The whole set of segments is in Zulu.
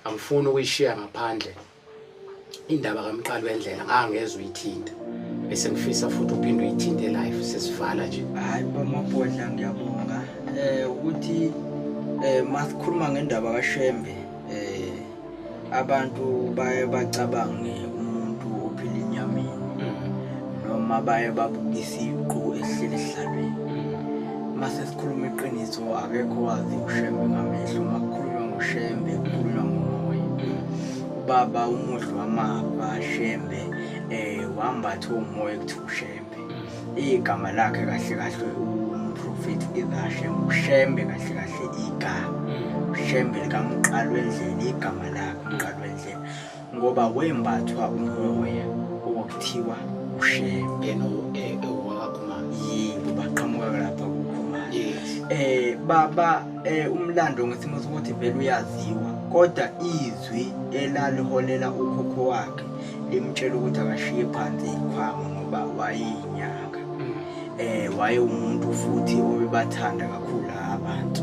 angifuni ukuyishiya ngaphandle indaba kaMqali wendlela ngangeze uyithinta bese ngifisa futhi uphinde uyithinte live sesivala nje. Hayi bamabhodla ngiyabonga ukuthi masikhuluma ngendaba kaShembe abantu baye bacabange umuntu ophila inyameni noma baye babukisa iqo ehlele ehlalweni. Mase sikhuluma iqiniso akekho wazi uShembe ngamehlo, makukhulunywa ngoShembe kukhulunywa ngomoya. Ubaba umuhlo wamava Shembe wambatha umoya kuthiwa uShembe. Igama lakhe kahle kahle umprofeti iZashembe uShembe kahle kahle igama uShembe likaMqali wendlela igama lakhe uMqali wendlela ngoba wembathwa umoya okuthiwa uShembe owakakhuma yibo baqhamuka lapha kukhuma. Baba umlando ngesimo sokuthi vele uyaziwa kodwa izwi elaliholela ukhokho wakhe limtshela ukuthi akashiye phansi ikhwama ngoba wayeyinyanga. Waye umuntu futhi obebathanda kakhulu abantu.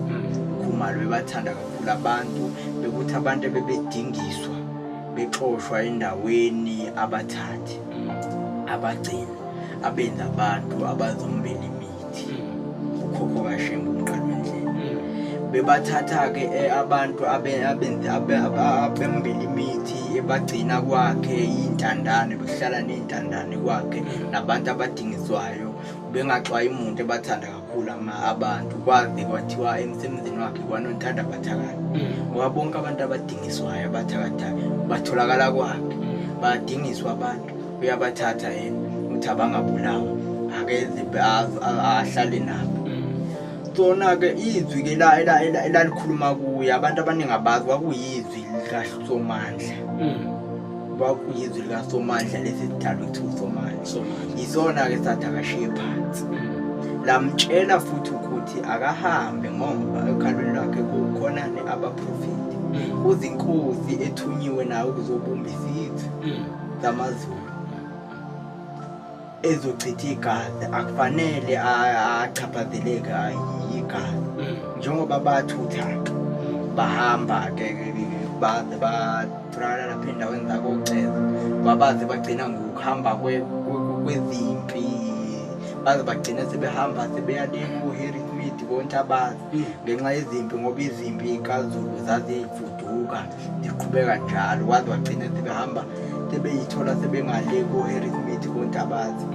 Khumalo bebathanda kakhulu abantu bekuthi abantu bebedingiswa bexoshwa endaweni abathathe abagcina abenza abantu abazombela imithi. Ukhokho kaShembe uMqali wendlela bebathatha ke abantu abembela imithi ebagcina kwakhe intandane behlala nezintandane kwakhe nabantu abadingiswayo bengaxwayi umuntu ebathanda kakhulu abantu kwaze kwathiwa emsebenzini wakhe kwanoNthanda Bathakathi ngoba bonke abantu abadingiswayo abathakathaka batholakala kwakhe badingiswa abantu uyabathatha yena uthi abangabulawa akeze ahlale nabo. Sona ke izwi ke elalikhuluma kuye abantu abaningi abazi kwakuyizwi likaSomandla. Kwakuyizwi likaSomandla lesidalwa kuthiwa uSomandla. Isona ke sathi akashiye phansi. Lamtshela futhi ukuthi akahambe ngoba ekhalweni lakhe kukhona abaprofeti kuzinkosi ethunyiwe nawe ukuzobumba izizwe zamaZulu ezochitha igazi akufanele achaphazeleke igazi njengoba bathuthaka bahamba ke baze batholakala lapha endaweni zakoCeza babaze bagcina ngokuhamba kwezimpi baze bagcina sebehamba sebeyaleni uHarry Smith koNtabazi ngenxa yezimpi ngoba izimpi kaZulu zaziyifuduka ziqhubeka njalo kwaze bagcina sebehamba sebeyithola sebengale kuHarry Smith koNtabazi.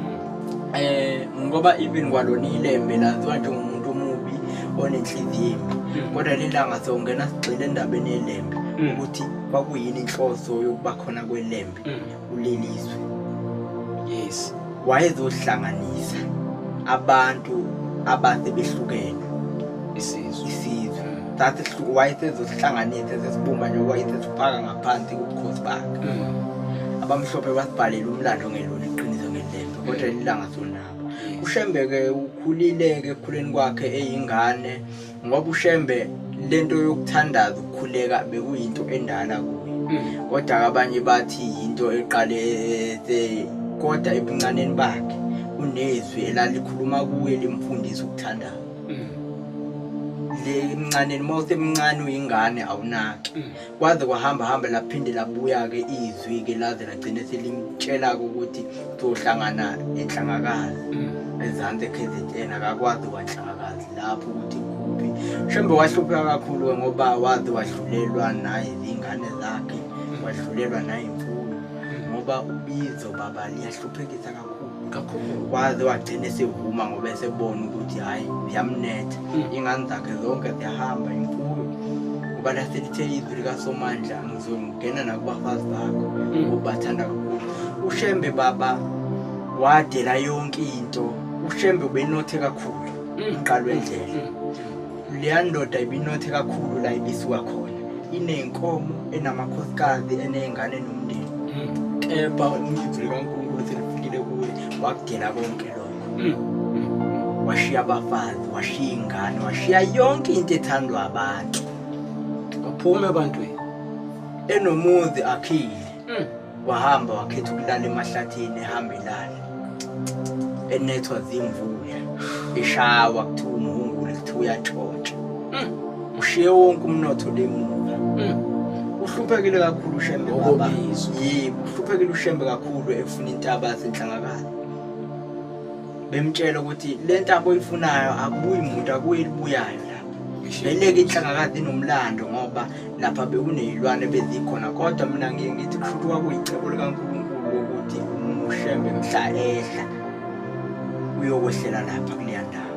Ngoba even kwalona ilembe laziwa njengomuntu omubi onenhliziyo kodwa lelanga songena sigxile endabeni yelembe ukuthi kwakuyini inhloso yokuba khona kwelembe uleliswe. Yes, wayezohlanganisa abantu abasebehlukene isizwe sathi wayesezosihlanganisa sesibumba nje wayesesifaka ngaphansi kubukhosi bakhe. Abamhlophe basibhalela umlando ngelona iqiniso ngelembe kodwa lilanga sonabo. uShembe ke ukhulile ke ekhuleni kwakhe eyingane ngoba uShembe lento yokuthandaza ukukhuleka bekuyinto endala kuye kodwa abanye bathi into eqale kodwa ebuncaneni bakhe unezwi elalikhuluma kuye limfundisa ukuthandaza. Emncane mawusemncane uyingane awunaki kwaze kwahamba laphinde labuya ke izwi ke laze lagcina selimtshela ukuthi uzohlangana enhlangakazi ezansi eKZN akakwazi kwanhlangakazi lapho ukuthi kuphi. Shembe wahlupheka kakhulu ngoba wazi wahlulelwa naye izingane zakhe wahlulelwa naye imfuyo ngoba ubizo baba liyahluphekisa kakhulu kwaze wagcina sevuma ngoba esebona ukuthi hayi yamnetha ingane zakhe zonke ziyahamba imfuyo ngoba laselithe izwi likaSomandla ngizongena nakubafazi bakho ubathanda kakhulu. uShembe baba wadela yonke into. uShembe ubenothe kakhulu uMqali wendlela. Leya ndoda ibinothe kakhulu la ibisuka khona inenkomo enamakhosikazi enezingane nomndeni kepha izwi likaNkulunkulu selifikile kuye wakudela konke lokho. Washiya abafazi washiya ingane washiya yonke into ethandwa abantu baphume ebantwini enomuzi akhile wahamba wakhetha ukulala emahlathini ehamba ilala enethwa zimvula eshawa kuthiwa umhungulu kuthiwa uyatshontsha ushiye wonke umnotho lemuva. uhluphekile kakhulu uShembe baba. Ngokubizwa. Yebo, uhluphekile uShembe kakhulu efuna intaba yasenhlangakazi. Bemtshela ukuthi le ntaba oyifunayo akubuyi umuntu akuyibuyayo lapha. Beleke inhlangakazi inomlando ngoba lapha bekunezilwane bezikhona kodwa mina ngithi kushuthi kwakuyicebo likaNkulunkulu ukuthi uShembe mhla ehla uyokwehlela lapha kuleya ndawo.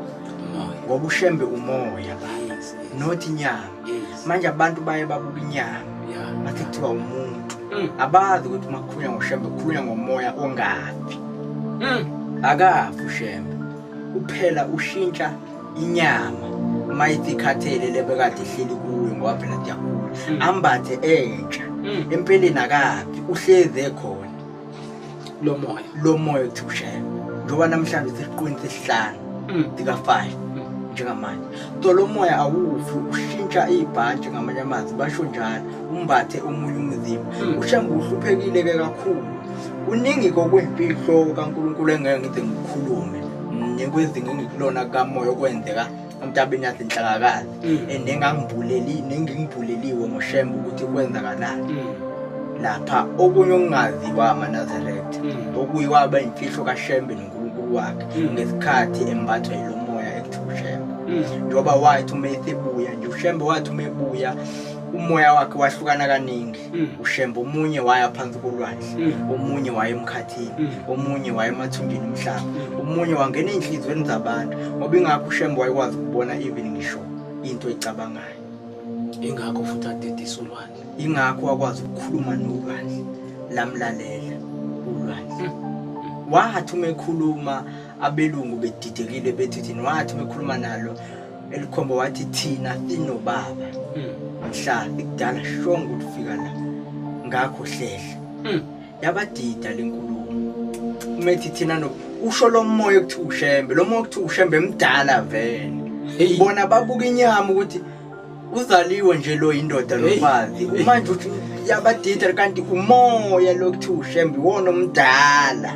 Ngoba uShembe umoya not inyama. Manje abantu baye babuka inyama bathi kuthiwa umuntu. Abazi ukuthi makukhulunywa ngoShembe kukhulunywa ngomoya ongapi. Akafi uShembe kuphela ushintsha inyama mayithikhathele lebekade ihleli kuwe ngoba phela siyakhula ambathe entsha empeleni akapi uhleze khona lo moya uthi uShembe njoba namhlanje sesiqweni sesihlanu sika5 njengamanje to lo moya awufi ushintsha ibhanti ngamanye amazwi basho njalo umbathe omunye umzimba uShembe uhluphekile ke kakhulu uningi kokwempilo kaNkulunkulu engeke ngize ngikhulume nekwezinye ngikulona kamoya okwenzeka emntabeni yasenhlangakazi nengingibhuleliwe ngoShembe ukuthi kwenzakalani lapha okunye okungaziwa amaNazaretha okuyiwaba imfihlo kaShembe noNkulunkulu wakhe ngesikhathi embathwa yilo moya ekuthiwa uShembe njoba wathi umesebuya nje uShembe wathi umebuya umoya wakhe wahlukana kaningi uShembe omunye waya phansi kolwandle omunye waye emkhathini omunye waye emathunjini omhlaba omunye wangena enhlizweni zabantu ngoba ingakho uShembe wayekwazi ukubona even ngisho into ecabangayo ingakho futhi adedisa ulwandle ingakho wakwazi ukukhuluma nolwandle lamlalela ulwandle wathi umekhuluma abelungu bedidekile bethi wathi umekhuluma nalo elikhomba wathi thina sinobaba mhla ikudala shongo ukufika la ngakho hlehla yabadida lenkulumo umethi thina no usho lo moya ekuthiwa uShembe lo moya ekuthiwa uShembe emdala vele bona babuka inyama ukuthi uzaliwe nje lo indoda lofazi manje uthi yabadida kanti umoya lokuthiwa uShembe wona omdala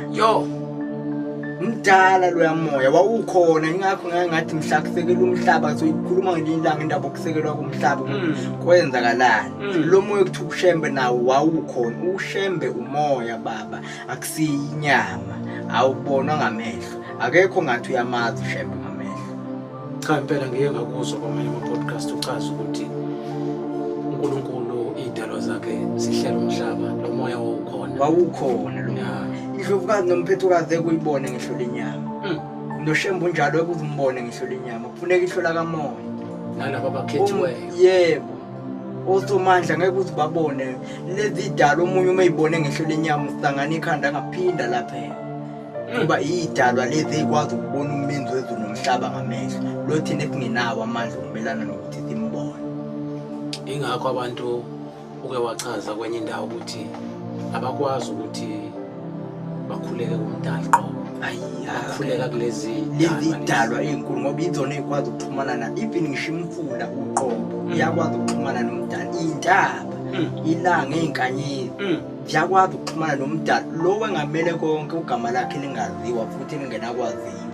mdala lo yamoya wawukhona ingakho ngathi mhla kusekela umhlaba soyikhuluma ngelilanga indaba okusekelwa kumhlaba kwenzakalani lo moya ekuthiwa uShembe nawo wawukhona uShembe umoya baba akusiyinyama awubonwa ngamehlo akekho ngathi uyamazi uShembe ngamehlo cha impela ngeke ngakuzwa kwamanye ama-podcast uchaza ukuthi uNkulunkulu idalo zakhe sihlela umhlaba lo moya wawukhona lo moya indlovukazi nomphethukazi ekuyibone ngihlo lenyama noShembe unjalo ekuzimbone ngihlo lenyama kufuneka ihlo la kamoya nalabo abakhethiweyo yebo osomandla ngeke uzibabone lezi dalo omunye uma yibone ngihlo lenyama usangana ikhanda ngaphinda lapha kuba idalwa lezi ekwazi ukubona umenzi wezulu nomhlaba ngamehlo lo thina esingenawo amandla okumelana nokuthi simbone ingakho abantu uke wachaza kwenye indawo ukuthi abakwazi ukuthi bakhuleke kumdali qobo akhuleka kulezi dalwa ezinkulu ngoba izona ezikwazi ukuxhumana na even ngisho imfula uqobo iyakwazi ukuxhumana nomdali intaba ilanga einkanyezi ziyakwazi ukuxhumana nomdali lo wengamele konke ugama lakhe lingaziwa futhi lingenakwaziwa